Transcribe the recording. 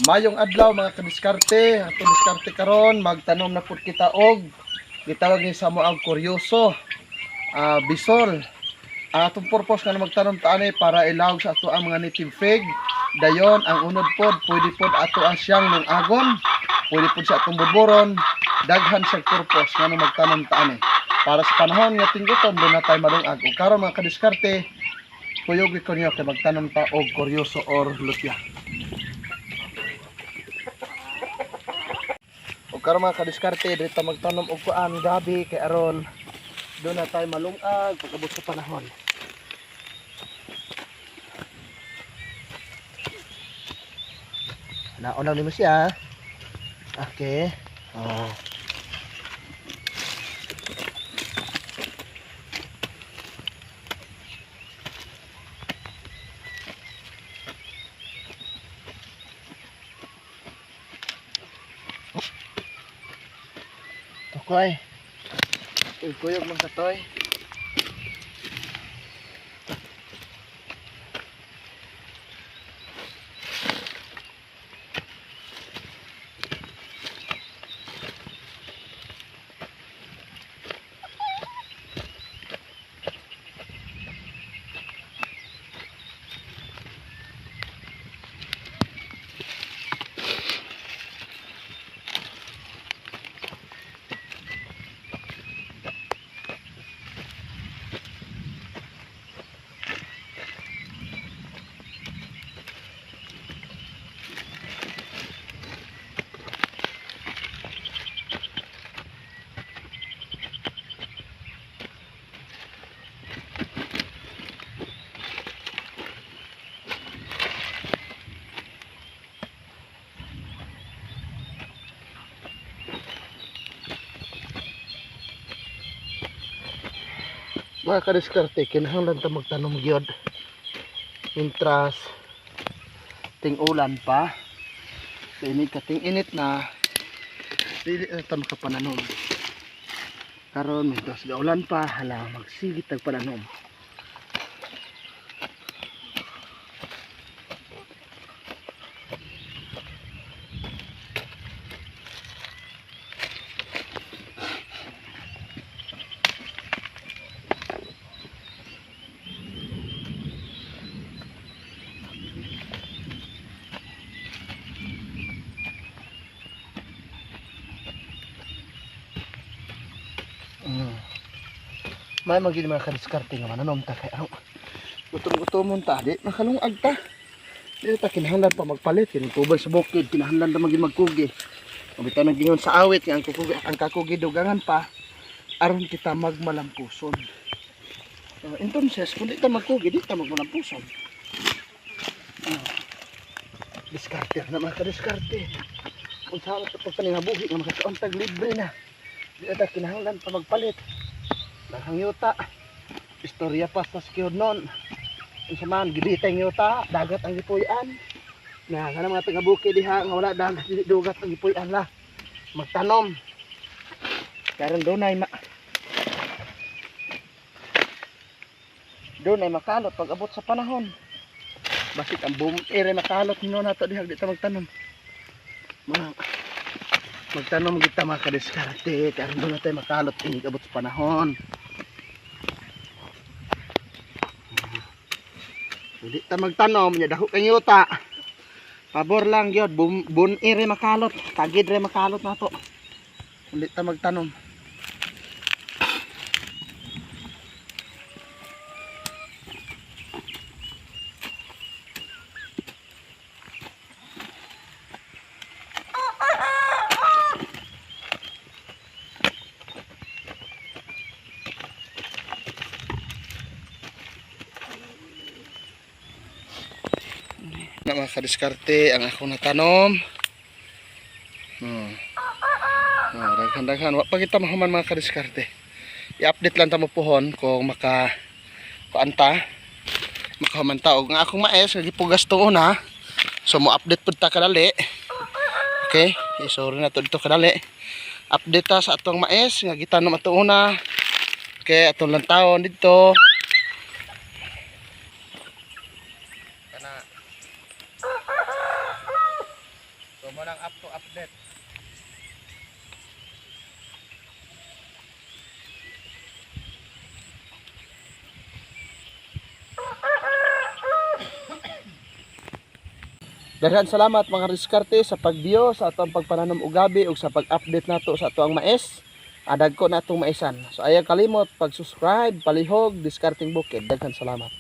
Mayong adlaw mga kadiskarte, atong diskarte karon magtanom na pud kita og gitawag ni sa mo ang kuryoso, bisol. Ang atong purpose nga magtanom ta ani para ilawag sa ato ang mga native fig. Dayon ang unod pod pwede pod ato ang siyang lungagon, pwede pod sa atong buburon, daghan siyang purpose nga magtanom ta ani. Para sa panahon nga tinggutom do na tayo malungag. Ug karon mga kadiskarte, kuyog ko niyo kay magtanom ta og kuryoso or lutya. Karon mga kadiskarte dito magtanom og kuan gabi kay aron do na tayo malungag pagabot sa panahon. Naunaw ni mo siya. Okay. Oh. Toy. Kuyog man sa toy. Mga kadiskarte, kinahanglan ta magtanom gyud intras ting ulan pa. Init ka ting init na dili na ta makapananom. Karon mitos ga ulan pa, hala magsigit tag pananom. May magiging mga kadiskarte nga mananom ta kay ano gutom-gutomon ta di makalungag ta di ta kinahanglan pa magpalit kini tubal sa bukid kinahanglan ta maging magkugi bitaw nang gingon sa awit nga ang kakugi dugangan pa aron kita magmalampuson. Entonces kung di ta magkugi di ta magmalampuson. Diskarte na mga kadiskarte kung saan ito pagpaningabuhi nga makakauntag libre na di ta kinahanglan pa magpalit. Daghang yuta. Istorya pa sa skiyod nun. Unsa man gibitay ng yuta, dagat ang gipuy-an. Na kana mga taga-bukid diha nga wala dagat dili dugat ang gipuy-an la. Magtanom. Karon dunay makalot pag abot sa panahon. Basit ang boom ere makalot nino nato diha di ta magtanom. Magtanom kita mga kadiskarte karon do na tayo makalot ini abot sa panahon. Hindi ta magtanom nya daho kay yuta. Pabor lang gyud bun ire makalot, tagid re makalot nato. Hindi ta magtanom. Na mga kadiskarte ang ako natanom. Daghan-daghan wa pa kita mahuman mga kadiskarte. I-update lang ta mo pohon kung makaanta og nga akong mais nga gipugas to una. So mo update pud ta kadali. Okay? Sorry na to dito kadali. Update ta sa atong mais nga gitanom ato una. Okay, atong lantawon dito. lang up to update. Daghan salamat mga diskarte sa pagbiyo sa atong pagpananom og gabi ug sa pag-update nato sa ato ang mais. Adag ko na atong maisan. So ayaw kalimot pag-subscribe, palihog, diskarting bukid. Daghan salamat.